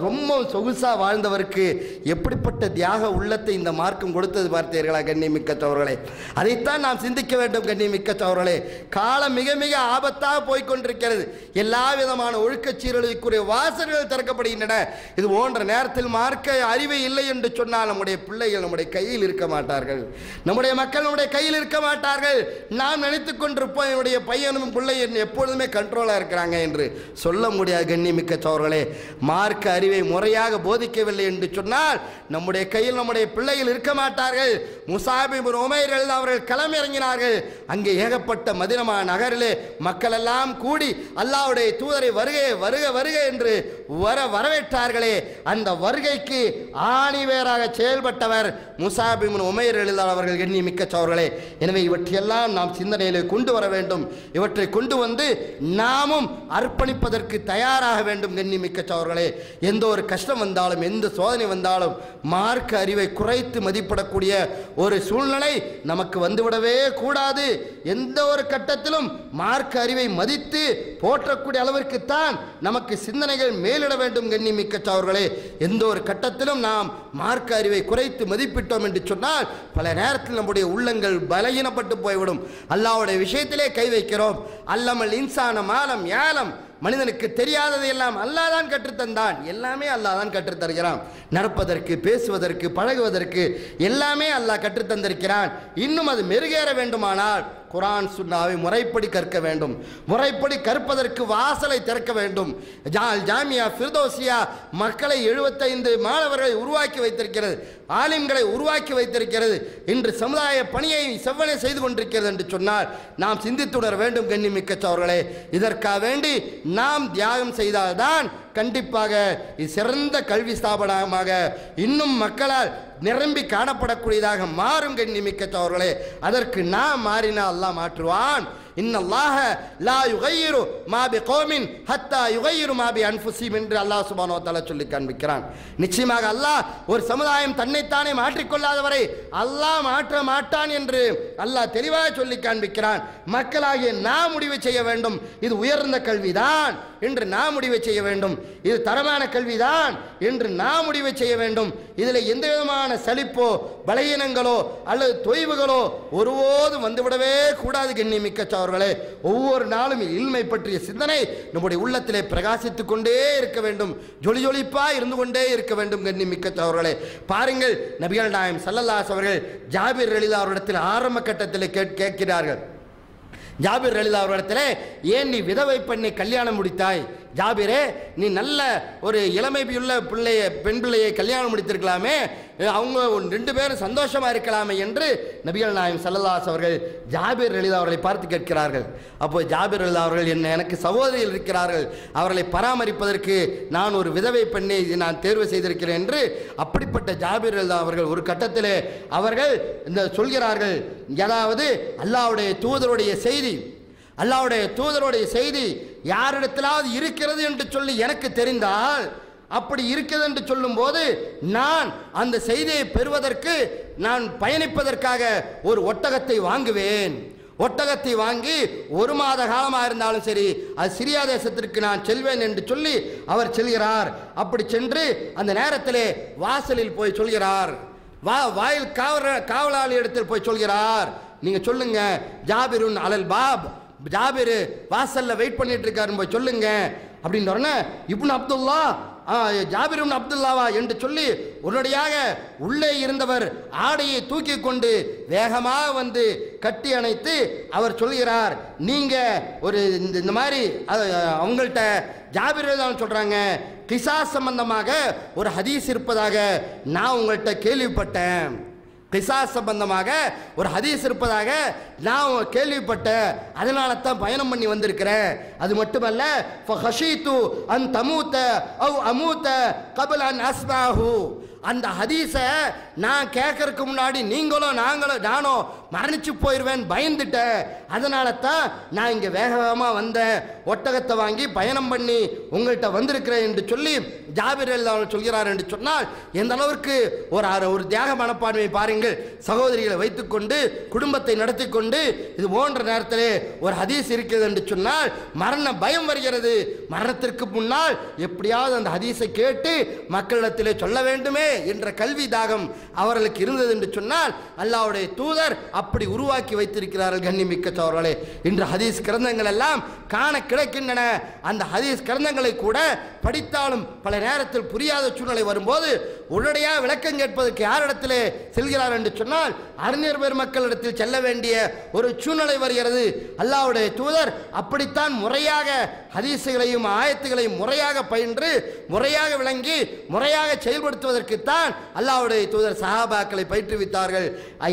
ரொம்ப சொகுசா வாழ்ந்தவருக்கு எப்படிப்பட்ட தியாக உள்ளத்தை இந்த மார்க்கம் கொடுத்தது பார்த்தீர்களா கண்ணிமிக்க சோர்களே? அதைத்தான் நாம் சிந்திக்க வேண்டும். கண்ணிமிக்க சோர்களே, காலம் மிக மிக ஆபத்தாக போய்கொண்டிருக்கிறது. எல்லா விதமான ஒழுக்க சீரழிவுக்குரிய வாசல்கள் திறக்கப்படுகின்றன. இது போன்ற நேரத்தில் மார்க்க அறிவை இல்லை என்று சொன்னால் நம்முடைய பிள்ளைகள் நம்முடைய கையில் இருக்க மாட்டார்கள், நம்முடைய மக்கள் நம்முடைய கையில் இருக்க மாட்டார்கள். நாம் நினைத்துக் கொண்டிருப்போம் என்னுடைய பையனும் பிள்ளையும் எப்பொழுதுமே கண்ட்ரோலாக இருக்கிறாங்க என்று சொல்ல முடியாது. கண்ணிமிக்க சோர்களே, மார்க்க அறிவை முறையாக போதிக்கவில்லை என்று சொன்னால் நம்முடைய கையில் நம்முடைய பிள்ளைகள் இருக்க மாட்டார்கள். முஸாப் இப்னு உமைர் அவர்கள் களமிறங்கினார்கள். அங்கே ஏகப்பட்ட மதீனா நகரிலே மக்கள் எல்லாம் கூடி அல்லாஹ்வுடைய தூதரை வருக என்று வரவேற்றார்களே, அந்த வருகைக்கு ஆணிவேராக செயல்பட்டவர் முஸாப் இப்னு உமைர் அவர்கள். கண்ணிமிக்க சோர்களே, எனவே இவற்றையெல்லாம் நாம் சிந்தனையிலே கொண்டு வர வேண்டும். இவற்றை கொண்டு வந்து நாமும் அர்ப்பணிப்பதற்கு தயாராக வேண்டும். கண்ணிமிக்க சோர்களே, எந்த ஒரு கஷ்டம் வந்தாலும், எந்த சோதனை வந்தாலும் மார்க்க அறிவை குறைத்து மதிப்பிடக்கூடிய ஒரு சூழ்நிலை நமக்கு வந்துவிடவே கூடாது. எந்த ஒரு கட்டத்திலும் மார்க்க அறிவை மதித்து போற்றக்கூடிய அளவிற்குத்தான் நமக்கு சிந்தனைகள் மேலிட வேண்டும். கண்ணிமிக்க சோர்களே, எந்த ஒரு கட்டத்திலும் நாம் மார்க்க அறிவை குறைத்து மதிப்பிட்டோம் என்று சொன்னால் பல நேரத்தில் நம்முடைய உள்ளங்கள் பலகீனப்பட்டு போய்விடும். அல்லாஹ்வுடைய விஷயத்திலே கை வைக்கிறோம். அல்லமல் இன்சான மாலம் யாலம், மனிதனுக்கு தெரியாததை எல்லாம் அல்லாஹ் தான் கற்றுத்தந்தான். எல்லாமே அல்லாஹ் தான் கற்றுத்தருகிறான். நடப்பதற்கு, பேசுவதற்கு, பழகுவதற்கு எல்லாமே அல்லாஹ் கற்றுத்தந்திருக்கிறான். இன்னும் அது மெருகேற வேண்டுமானால் குர்ஆன் சுன்னாவை முறைப்படி கற்க வேண்டும். முறைப்படி கற்பதற்கு வாசலை திறக்க வேண்டும். ஜாமியா ஃபிர்தௌசியா மக்களை 75 மாணவர்களை உருவாக்கி வைத்திருக்கிறது, ஆலிம்களை உருவாக்கி வைத்திருக்கிறது. இன்று சமுதாய பணியை செவ்வனே செய்து கொண்டிருக்கிறது என்று சொன்னால் நாம் சிந்தித்துணர வேண்டும். கண்ணிமிக்க சகோதரர்களே, இதற்காக வேண்டி நாம் தியாகம் செய்தால்தான் கண்டிப்பாக இது சிறந்த கல்வி ஸ்தாபனமாக இன்னும் மக்களால் நிரம்பி காணப்படக்கூடியதாக மாறும். கண்ணிமிக்க சகோதரர்களே, அதற்கு நாம் மாறினால் அல்லாஹ் மாற்றுவான். இன்னல்லாஹ லா யுகையிரு மா பிகௌமின் ஹத்தா யுகையிரு மா பி அன்ஃபுஸிஹிம் என்று அல்லாஹ் சுப்ஹானஹு வ தஆலா சொல்லி காண்பிக்கிறான். நிச்சயமாக அல்லாஹ் ஒரு சமுதாயம் தன்னைத்தானே மாற்றிக்கொள்ளாதவரை அல்லாஹ் மாற்ற மாட்டான் என்று அல்லாஹ் தெளிவாக சொல்லி காண்பிக்கிறான். மக்களாகிய நாம் முடிவு செய்ய வேண்டும். இது உயர்ந்த கல்விதான் என்று நாம் முடிவு செய்ய வேண்டும். இது தரமான கல்விதான் என்று நாம் முடிவு செய்ய வேண்டும். இதில் எந்த விதமான சலிப்போ பலகீனங்களோ அல்லது தொய்வுகளோ ஒருபோதும் வந்துவிடவே கூடாது. கண்ணியமிக்க சகோதரர்களே, ஒவ்வொரு நாளும் இல்மை பற்றிய சிந்தனை நம்முடைய உள்ளத்திலே பிரகாசித்துக் கொண்டே இருக்க வேண்டும், ஜொலி ஜொலிப்பா இருந்து கொண்டே இருக்க வேண்டும். கண்ணியமிக்க சகோதரர்களே, பாருங்கள், நபிகள் நாயகம் ஸல்லல்லாஹு அலைஹி அவர்கள் ஜாபிர் ரலியல்லாஹு அவரிடத்தில் ஆரம்ப கட்டத்தில் கேட்கிறார்கள். ஜாபிர் ரலியல்லாஹு அவரிடத்தில், ஏன் நீ விதவை பெண்ணை கல்யாணம் முடித்தாய்? ஜாபிரே, நீ நல்ல ஒரு இளமையுள்ள பெண் பிள்ளையை கல்யாணம் முடித்திருக்கலாமே, அவங்க 2 பேரும் சந்தோஷமா இருக்கலாமே என்று நபிகள் நாயகம் ஸல்லல்லாஹு அலைஹி அவர்கள் ஜாபிர் ரலியல்லாஹு அவர்களை பார்த்து கேட்கிறார்கள். அப்போ ஜாபிர் ரலியல்லாஹு அவர்கள், எனக்கு சகோதரிகள் இருக்கிறார்கள், அவர்களை பராமரிப்பதற்கு நான் ஒரு விதவை பெண்ணை நான் தேர்வு செய்திருக்கிறேன் என்று அப்படிப்பட்ட ஜாபிர் ரலியல்லாஹு அவர்கள் ஒரு கட்டத்திலே அவர்கள் இந்த சொல்கிறார்கள், அதாவது அல்லாஹ்வுடைய தூதருடைய செய்தி, அல்லாஹ்வுடைய தூதருடைய செய்தி யாரிடத்திலாவது இருக்கிறது என்று சொல்லி எனக்கு தெரிந்தால், அப்படி இருக்கிறது என்று சொல்லும் போது நான் அந்த செய்தியை பெறுவதற்கு நான் பயணிப்பதற்காக ஒரு ஒட்டகத்தை வாங்குவேன். ஒட்டகத்தை வாங்கி 1 மாத காலமாக இருந்தாலும் சரி அது சிரியா தேசத்திற்கு நான் செல்வேன் என்று சொல்லி அவர் செல்கிறார். அப்படி சென்று அந்த நேரத்திலே வாசலில் போய் சொல்கிறார், வாயில் காவலாளி இடத்தில் போய் சொல்கிறார், நீங்க சொல்லுங்க ஜாபிருன் அலல் பாப், ஜாபிர் வாசல்ல வெயிட் பண்ணிட்டு இருக்காரு, போய் சொல்லுங்க அப்படின்னு உடனே இப்னு அப்துல்லா, ஜாபிர் இப்னு அப்துல்லாவா என்று சொல்லி உடனடியாக உள்ளே இருந்தவர் ஆடையை தூக்கி கொண்டு வேகமாக வந்து கட்டி அணைத்து அவர் சொல்கிறார், நீங்க ஒரு இந்த மாதிரி அவங்கள்ட்ட ஜாபிர் தான் சொல்றாங்க, கிசாஸ் சம்பந்தமாக ஒரு ஹதீஸ் இருப்பதாக நான் உங்கள்கிட்ட கேள்விப்பட்டேன், கிசாஸ் சம்பந்தமாக ஒரு ஹதீஸ் இருப்பதாக நான் கேள்விப்பட்டேன், அதனால தான் பயணம் பண்ணி வந்திருக்கிறேன். அது மட்டுமல்ல, ஃபஹஷீது அன் தமூத அவ் அமூத கப்ல அன் அஸ்மாஹு, அந்த ஹதீஸை நான் கேட்கறதுக்கு முன்னாடி நானோ மரணிச்சு போயிடுவேன் பயந்துட்டேன், அதனால தான் நான் இங்கே வேகமாக வந்தேன், ஒட்டகத்தை வாங்கி பயணம் பண்ணி உங்கள்கிட்ட வந்திருக்கிறேன் என்று சொல்லி ஜாபிர் ரலியல்லாஹு சொல்கிறார். என்று சொன்னால் எந்த அளவிற்கு ஒரு தியாக மனப்பான்மை பாருங்கள். சகோதரிகளை வைத்துக்கொண்டு குடும்பத்தை நடத்தி கொண்டு இது போன்ற நேரத்திலே ஒரு ஹதீஸ் இருக்கிறது என்று சொன்னால் மரண பயம் வருகிறது. மரணத்திற்கு முன்னால் எப்படியாவது அந்த ஹதீஸை கேட்டு மக்களிடத்திலே சொல்ல வேண்டுமே என்ற கல்வி தாகம் அவர்களுக்கு இருந்தது என்று சொன்னால் அல்லாஹ்வுடைய தூதர் அப்படி உருவாக்கி வைத்திருக்கிறார்கள். கண்ணிமிக்க சகோதரர்களே, இன்று ஹதீஸ் கிரந்தங்கள் எல்லாம் காண கிடைக்கின்றன. அந்த ஹதீஸ் கிரந்தங்களை கூட படித்தாலும் பல நேரத்தில் புரியாத சூழ்நிலை வரும்போது உடனடியாக விளக்கம் கேட்பதற்கு யாரிடத்திலே செல்கிறார் என்று சொன்னால் அறிஞர் பெருமக்களிடத்தில் செல்ல வேண்டிய ஒரு சூழ்நிலை வருகிறது. அல்லாஹ்வுடைய தூதர் அப்படித்தான் முறையாக ஹதீஸுகளையும் ஆயத்துகளையும் முறையாக பயின்று முறையாக விளங்கி முறையாக செயல்படுத்துவதற்குத்தான் அல்லாஹ்வுடைய தூதர் சஹாபாக்களை பயிற்றுவித்தார்கள்.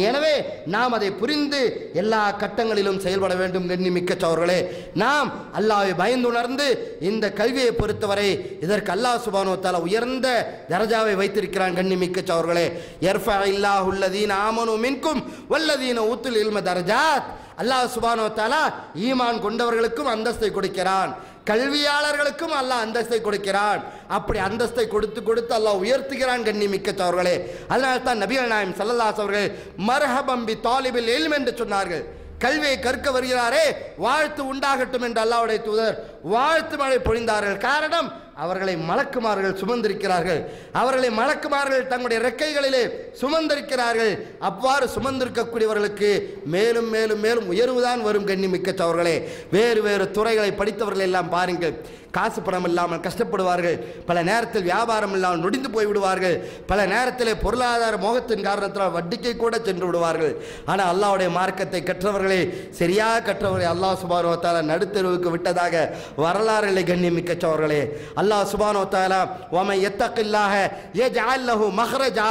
எனவே நாம் அதை புரிந்து எல்லா கட்டங்களிலும் செயல்பட வேண்டும். கண்ணிமிக்க சகோதரர்களே, நாம் அல்லாஹ்வை பயந்துணர்ந்து இந்த கல்வியை பொறுத்தவரை இதற்கு அல்லாஹ் சுப்ஹானஹு வ தஆலா உயர்ந்த தரஜாவை வைத்திருக்கிறான். கண்ணிமிக்க சகோதரர்களே, யர்ஃபஇல்லாஹு அல்லதீன ஆமனு மின்கும் வல்லதீன ஊத்துல் இல்ம தரஜாத், அல்லாஹ் சுப்ஹானஹு வ தஆலா ஈமான் கொண்டவர்களுக்கும் அந்தஸ்தை கொடுக்கிறான், கல்வியாளர்களுக்கும் அல்லாஹ் அந்தஸ்தை கொடுக்கிறான். அப்படி அந்தஸ்தை கொடுத்து அல்லாஹ் உயர்த்துகிறான். கண்ணிமிக்க சகோதரர்களே, அதனால தான் நபிகள் நாயகம் ஸல்லல்லாஹு அலைஹி அவர்கள் மர்ஹபம் பி தாலிபில் இல்ம் என்று சொன்னார்கள். கல்வியை கற்க வருகிறாரே வாழ்த்து உண்டாகட்டும் என்று அல்லாஹ்வுடைய தூதர் வாழ்த்து மழை பொழிந்தார்கள். காரணம், அவர்களை மலக்குமார்கள் சுமந்திருக்கிறார்கள். அவர்களை மலக்குமார்கள் தங்களுடைய ரெக்கைகளிலே சுமந்திருக்கிறார்கள். அவ்வாறு சுமந்திருக்கக்கூடியவர்களுக்கு மேலும் மேலும் மேலும் உயர்வுதான் வரும். கண்ணிமிக்க சகோதரர்களே, வேறு வேறு துறைகளை படித்தவர்கள் எல்லாம் பாருங்கள், காசு பணம் இல்லாமல் கஷ்டப்படுவார்கள். பல நேரத்தில் வியாபாரம் இல்லாமல் நொடிந்து போய்விடுவார்கள். பல நேரத்தில் பொருளாதார மோகத்தின் காரணத்தால் வட்டிக்கு கூட சென்று விடுவார்கள். ஆனால் அல்லாஹ்வுடைய மார்க்கத்தை கற்றவர்களே, சரியாக கற்றவர்களை அல்லாஹ் சுப்ஹானஹு வ தஆலா நடுத்தெருவுக்கு விட்டதாக வரலாறுகளை கண்ணியமிக்க சகோதரர்களே. அல்லாஹ் சுப்ஹானஹு வ தஆலா வமன் யத்தகில்லாஹ யஜ்அல் லஹு மக்ரஜா,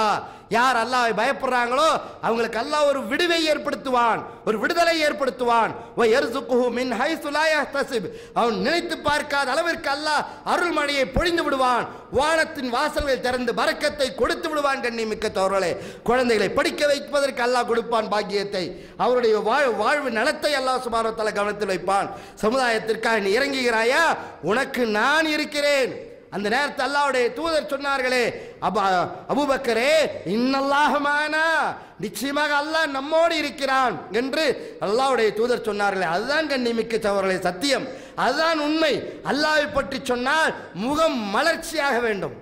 யார் அல்லாஹ்வை பயப்படுறாங்களோ அவங்களுக்கு அல்லாஹ் ஒரு விடுவை ஏற்படுத்துவான், ஒரு விடுதலை ஏற்படுத்துவான். வ யர்ஸுகுஹு மின் ஹைஸு லா யஹ்தஸிப், அவன் நினைத்து பார்க்காத அளவிற்கு அல்லாஹ் அருள்மழையை பொழிந்து விடுவான். வானத்தின் வாசல்கள் திறந்து பரக்கத்தை கொடுத்து விடுவான். கண்ணியமிக்க சகோதரர்களே, குழந்தைகளை படிக்க வைப்பதற்கு அல்லாஹ் கொடுப்பான் பாக்கியத்தை. அவருடைய வாழ்வு நலத்தை அல்லாஹ் சுப்ஹானஹு வ தஆலா கவனத்தில் வைப்பான். சமுதாயத்திற்காக நீ இறங்குகிறாயா, உனக்கு நான் இருக்கிறேன். அந்த நேரத்தில் அல்லாஹ்வுடைய தூதர் சொன்னார்களே, அபூபக்கரே இன்னல்லாஹு மானா, நிச்சயமாக அல்லாஹ் நம்மோடு இருக்கிறான் என்று அல்லாஹ்வுடைய தூதர் சொன்னார்களே. அதுதான் கண்ணியமிக்க சகோதரர்களே சத்தியம், அதுதான் உண்மை. அல்லாஹ்வை பற்றி சொன்னால் முகம் மலர்ச்சியாக வேண்டும்.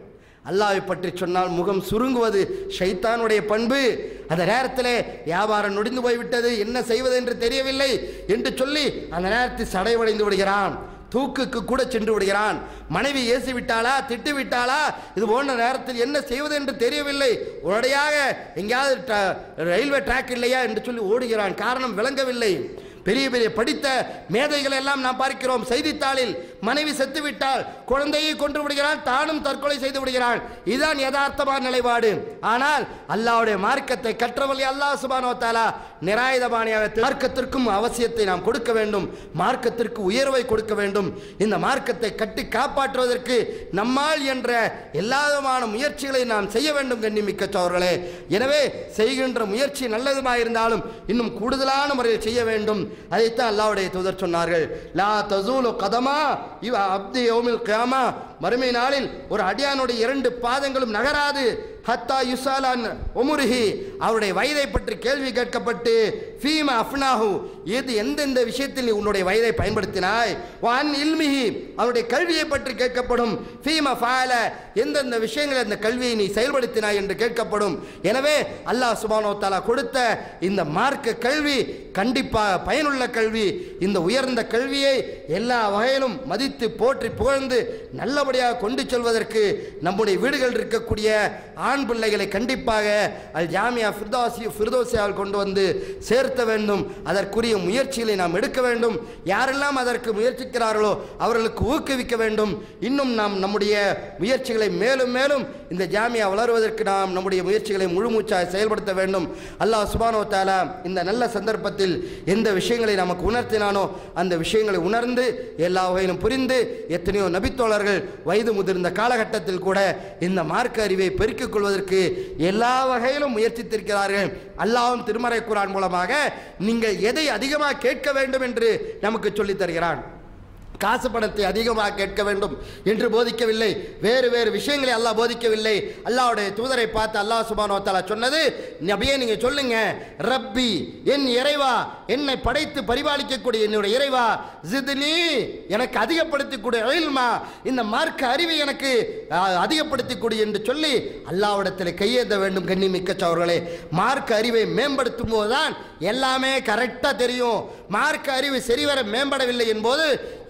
அல்லாஹ்வை பற்றி சொன்னால் முகம் சுருங்குவது ஷைத்தானுடைய பண்பு. அந்த நேரத்தில் வியாபாரம் நொடிந்து போய்விட்டது, என்ன செய்வது என்று தெரியவில்லை என்று சொல்லி அந்த நேரத்தில் சடைவடைந்து விடுகிறான், தூக்குக்கு கூட சென்று விடுகிறான். மனைவி ஏசி விட்டாளா, திட்டு விட்டாளா, இது போன்ற நேரத்தில் என்ன செய்வது என்று தெரியவில்லை. உடனடியாக எங்கேயாவது ரயில்வே ட்ராக் இல்லையா என்று சொல்லி ஓடுகிறான். காரணம் விளங்கவில்லை. பெரிய பெரிய படித்த மேதைகள் எல்லாம் நாம் பார்க்கிறோம், செய்தித்தாளில் மனைவி செத்து விட்டால் குழந்தையை கொன்று விடுகிறான், தானும் தற்கொலை செய்து விடுகிறான். இதுதான் யதார்த்தமான நிலைப்பாடு. ஆனால் அல்லாஹ்வுடைய மார்க்கத்தை கற்றவர்கள் அல்லாஹ் சுப்ஹானஹு வ தஆலா நிராயுதபாணியாக மார்க்கத்திற்கும் அவசியத்தை நாம் கொடுக்க வேண்டும், மார்க்கத்திற்கு உயர்வை கொடுக்க வேண்டும். இந்த மார்க்கத்தை கட்டி காப்பாற்றுவதற்கு நம்மால் என்ற எல்லா விதமான முயற்சிகளை நாம் செய்ய வேண்டும். கண்ணியமிக்க சகோதரர்களே, எனவே செய்கின்ற முயற்சி நல்லதுமாக இருந்தாலும் இன்னும் கூடுதலான முறையில் செய்ய வேண்டும். அதைத்தான் அல்லாஹ்வுடைய தூதர் சொன்னார்கள், லா தஸூலு கதமா இவ அப்தி யௌமில் கியாமா, மறுமை நாளில் ஒரு அடியானுடைய 2 பாதங்களும் நகராது. ஹத்தா யுசாலான் உமுருஹி, அவருடைய வயதை பற்றி கேள்வி கேட்கப்பட்டு, ஃபீமா அஃப்னாஹு, எது எந்தெந்த விஷயத்தில் நீ உன்னுடைய வயதை பயன்படுத்தினாய், வான் இல்மிஹி, அவருடைய கல்வியை பற்றி கேட்கப்படும், ஃபீமா ஃபஅல, எந்தெந்த விஷயங்களை அந்த கல்வியை நீ செயல்படுத்தினாய் என்று கேட்கப்படும். எனவே அல்லாஹ் சுப்ஹானஹு வ தஆலா கொடுத்த இந்த மார்க்க கல்வி கண்டிப்பாக பயனுள்ள கல்வி. இந்த உயர்ந்த கல்வியை எல்லா வகையிலும் மதித்து போற்றி புகழ்ந்து நல்லபடியாக கொண்டு செல்வதற்கு நம்முடைய வீடுகளில் இருக்கக்கூடிய ஆண் பிள்ளைகளை கண்டிப்பாக அல் ஜாமியா ஃபிர்தௌசியால் கொண்டு வந்து சேர்த்த வேண்டும். அதற்குரிய முயற்சிகளை நாம் எடுக்க வேண்டும். யாரெல்லாம் அதற்கு முயற்சிக்கிறார்களோ அவர்களுக்கு ஊக்குவிக்க வேண்டும். இன்னும் நாம் நம்முடைய முயற்சிகளை மேலும் மேலும் இந்த ஜாமியா வளருவதற்கு நாம் நம்முடைய முயற்சிகளை முழுமூச்சாக செயல்படுத்த வேண்டும். அல்லாஹ் சுப்ஹானஹு வ தஆலா இந்த நல்ல சந்தர்ப்பத்தில் எந்த விஷயங்களை நமக்கு உணர்த்தினானோ அந்த விஷயங்களை உணர்ந்து எல்லா வகையிலும் புரிந்து, எத்தனையோ நபித்தோழர்கள் வயது முதிர்ந்த காலகட்டத்தில் கூட இந்த மார்க்க அறிவை பெருக்கிக் கொள்வதற்கு எல்லா வகையிலும் முயற்சித்திருக்கிறார்கள். அல்லாஹ்வும் திருமறை குர்ஆன் மூலமாக நீங்கள் எதை அதிகமாக கேட்க வேண்டும் என்று நமக்கு சொல்லித் தருகிறான். காசு பணத்தை அதிகமாக கேட்க வேண்டும் என்று போதிக்கவில்லை. வேறு வேறு விஷயங்களை அல்லாஹ் போதிக்கவில்லை. அல்லாஹ்வுடைய தூதரை பார்த்து அல்லாஹ் சுப்ஹானஹு வ தஆலா சொன்னது, நபியே நீங்க சொல்லுங்க, ரப்பி, என் இறைவா, என்னை படைத்து பரிபாலிக்கக்கூடிய என்னுடைய இறைவா, ஜித்னி, எனக்கு அதிகப்படுத்திக்கூடிய இல்மா, இந்த மார்க்க அறிவை எனக்கு அதிகப்படுத்திக்கூடிய என்று சொல்லி அல்லாஹ்விடத்தில் கையேந்த வேண்டும். கண்ணியமிக்க சகோதரர்களே, மார்க்க அறிவை மேம்படுத்தும் போதுதான் எல்லாமே கரெக்டாக தெரியும். மார்க்க அறிவு சரிவர மேம்படவில்லை என்போது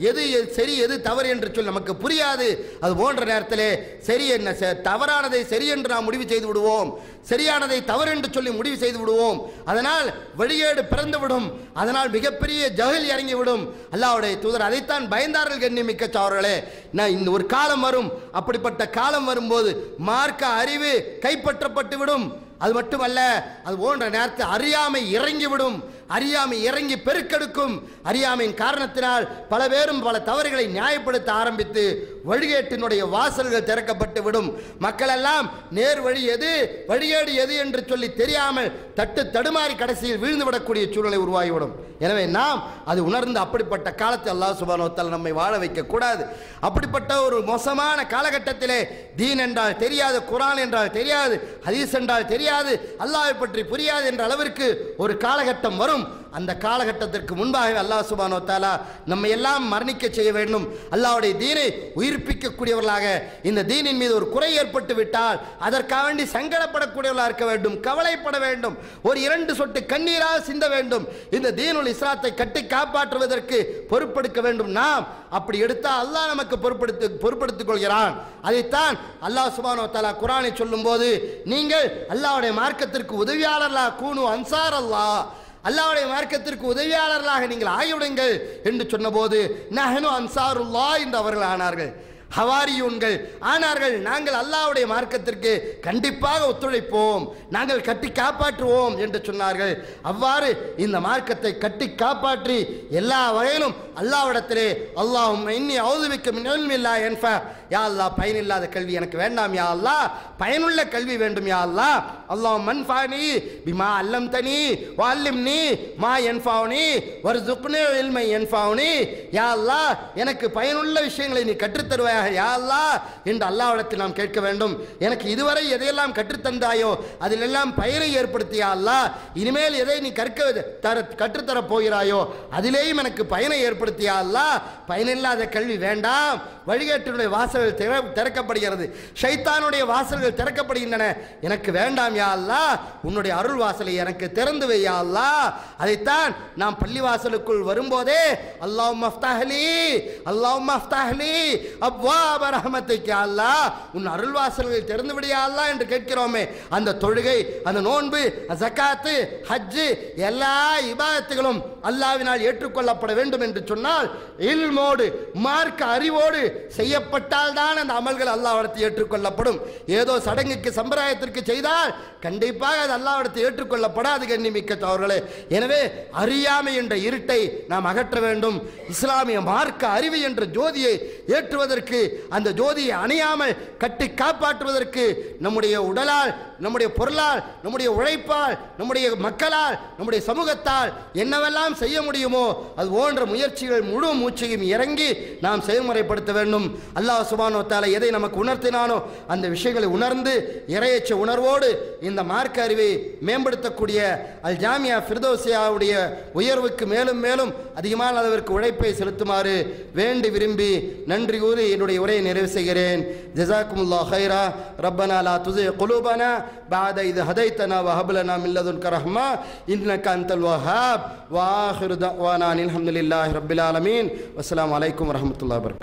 எது சரி எது தவறு என்று சொல்லி நமக்கு புரியாது. அது போன்ற நேரத்திலே சரி என்ன தவறானதை சரி என்று நாம் முடிவு செய்து விடுவோம், சரியானதை தவறு என்று சொல்லி முடிவு செய்து விடுவோம். அதனால் வழிகேடு பிறந்துவிடும், அதனால் மிகப்பெரிய ஜஹல் இறங்கிவிடும். அல்லாஹ்வுடைய தூதர் அதைத்தான் பயந்தார்கள். கண்ணியமிக்க சகோதரர்களே, நான் இந்த ஒரு காலம் வரும், அப்படிப்பட்ட காலம் வரும்போது மார்க்க அறிவு கைப்பற்றப்பட்டு விடும். அது மட்டுமல்ல, அது போன்ற நேரத்தில் அறியாமை இறங்கிவிடும். அறியாமை இறங்கி பெருக்கெடுக்கும். அறியாமையின் காரணத்தினால் பல பேரும் பல தவறுகளை நியாயப்படுத்த ஆரம்பித்து வழிகேட்டினுடைய வாசல்கள் திறக்கப்பட்டு விடும். மக்கள் எல்லாம் நேர் வழி எது, வழிகேடு எது என்று சொல்லி தெரியாமல் தடுமாறி கடைசியில் வீழ்ந்து விடக்கூடிய சூழ்நிலை உருவாகிவிடும். எனவே நாம் அது உணர்ந்து அப்படிப்பட்ட காலத்தை அல்லாஹ் சுப்ஹானஹு வ தஆலா நம்மை வாழ வைக்க கூடாது. அப்படிப்பட்ட ஒரு மோசமான காலகட்டத்திலே தீன் என்றால் தெரியாது, குர்ஆன் என்றால் தெரியாது, ஹதீஸ் என்றால் தெரியாது, அல்லாஹ்வை பற்றி புரியாது என்ற அளவிற்கு ஒரு காலகட்டம் வரும். இருந்தாலும் அந்த காலகட்டத்திற்கு முன்பாக அல்லாஹ் சுப்ஹானஹு வ தஆலா நம்ம எல்லாம் மரணிக்க செய்ய வேண்டும். அல்லாஹ்வுடைய தீனை உயிர்ப்பிக்கக்கூடியவர்களாக, இந்த தீனின் மீது ஒரு குறை ஏற்பட்டு விட்டால் அதற்காக வேண்டி சங்கடப்படக்கூடியவர்களாக இருக்க வேண்டும், கவலைப்பட வேண்டும், ஒரு 2 சொட்டு கண்ணீராக சிந்த வேண்டும். இந்த தீனுல் இஸ்லாத்தை கட்டி காப்பாற்றுவதற்கு பொறுப்பெடுக்க வேண்டும். நாம் அப்படி எடுத்தால் அல்லாஹ் நமக்கு பொறுப்படுத்திக் கொள்கிறான். அதைத்தான் அல்லாஹ் சுப்ஹானஹு வ தஆலா குர்ஆனில் சொல்லும்போது, நீங்கள் அல்லாஹ்வுடைய மார்க்கத்திற்கு உதவியாளர்களாக கூனு அன்சார் அல்லாஹ், அல்லாஹ்வுடைய மார்க்கத்திற்கு உதவியாளர்களாக நீங்கள் ஆகிவிடுங்கள் என்று சொன்னபோது நஹ்னு அன்சாருல்லாஹ் என்று அவர்கள் ஆனார்கள், ஹவாரியூன்கள் ஆனார்கள். நாங்கள் அல்லாஹ்வுடைய மார்க்கத்திற்கு கண்டிப்பாக ஒத்துழைப்போம், நாங்கள் கட்டி காப்பாற்றுவோம் என்று சொன்னார்கள். அவ்வாறு இந்த மார்க்கத்தை கட்டி காப்பாற்றி எல்லா வகையிலும் அல்லாஹ்விடத்திலே அல்லாஹும்ம இன்னி அஊது பிக்க மின் இல்மின் லா யன்ஃபா, யா அல்லாஹ் பயனில்லாத கல்வி எனக்கு வேண்டாம், யா அல்லாஹ் பயனுள்ள கல்வி வேண்டும், யா அல்லாஹ் அல்லாஹும்ம அன்ஃபானி பிமா அல்லம்தனி வ அல்லிம்னி மா யன்ஃபவுனி வர்ஸுக்னி இல்மை யன்ஃபவுனி, யா அல்லாஹ் எனக்கு பயனுள்ள விஷயங்களை நீ கற்றுத் தருவாயாக யா அல்லாஹ் என்று அல்லாஹ்விடத்தில் நாம் கேட்க வேண்டும். எனக்கு இதுவரை எதையெல்லாம் கற்றுத்தந்தாயோ அதிலெல்லாம் பயனை ஏற்படுத்தியா அல்லாஹ், இனிமேல் எதை நீ கற்றுத்தரப் போகிறாயோ அதிலேயும் எனக்கு பயனை ஏற்படுத்தியா அல்லாஹ். பயனில்லாத கல்வி வேண்டாம். வழிகேட்டினுடைய வாசல்கள் திறக்கப்படுகிறது, ஷைத்தானுடைய வாசல்கள் திறக்கப்படுகின்றன, எனக்கு வேண்டாம் யா அல்லாஹ். உன்னுடைய அருள் வாசலை எனக்கு திறந்து வை யா அல்லாஹ். அதைத்தான் நாம் பள்ளிவாசலுக்குள் வரும்போதே அல்லாஹும்ம அஃப்தஹ்லி அல்லாஹும்ம அஃப்தஹ்லி அப்வாப ரஹ்மத்திக யா அல்லாஹ், உன் அருள் வாசல்களை திறந்து விடு யா அல்லாஹ் என்று கேட்கிறோமே. அந்த தொழுகை, அந்த நோன்பு, ஜகாத்து, ஹஜ் எல்லா இபாதத்துகளும் அல்லாஹ்வினால் ஏற்றுக்கொள்ளப்பட வேண்டும் என்று சொன்னால் இல்மோடு மார்க்க அறிவோடு செய்யப்பட்டால் தான் அந்த அமல்கள் அல்லாஹ்விடத்தில் ஏற்றுக்கொள்ளப்படும். ஏதோ சடங்குக்கு சம்பிரதாயத்திற்கு செய்தால் கண்டிப்பாக அது அல்லாஹ்விடத்தில் ஏற்றுக்கொள்ளப்படாது கண்ணிமிக்க சகோதரர்களே. எனவே அறியாமை என்ற இருட்டை நாம் அகற்ற வேண்டும். இஸ்லாமிய மார்க்க அறிவு என்ற ஜோதியை ஏற்றுவதற்கு, அந்த ஜோதியை அணையாமல் கட்டி காப்பாற்றுவதற்கு நம்முடைய உடலால், நம்முடைய பொருளால், நம்முடைய உழைப்பால், நம்முடைய மக்களால், நம்முடைய சமூகத்தால் என்னவெல்லாம் செய்ய முடியுமோ அது போன்ற முயற்சிகள் முழு மூச்சையும் இறங்கி நாம் செயல்முறைப்படுத்த வேண்டும். அல்லாஹ் சுப்ஹானஹு வ தஆலா எதை நமக்கு உணர்த்தினானோ அந்த விஷயங்களை உணர்ந்து இறையச்ச உணர்வோடு இந்த மார்க்க அறிவை மேம்படுத்தக்கூடிய அல் ஜாமியா ஃபிர்தௌசியாவுடைய உயர்வுக்கு மேலும் மேலும் அதிகமான அளவிற்கு உழைப்பை செலுத்துமாறு வேண்டி விரும்பி நன்றி கூறி என்னுடைய உரையை நிறைவு செய்கிறேன். ஜஸாக்குமுல்லாஹ் ஹைரா. ரப்பனா லா துஸிக் குலூபனா பஅத இத் ஹதைதனா வ ஹப் லனா மின் லதுன்க ரஹ்மா இன்னக அன்தல் வஹ்ஹாப். வ ஆகிரு தஅவானா அல்ஹம்துலில்லாஹி ரப்பில் ஆலமீன். வஸ்ஸலாமு அலைக்கும் வரஹ்மத்துல்லாஹி வபரகாத்துஹு.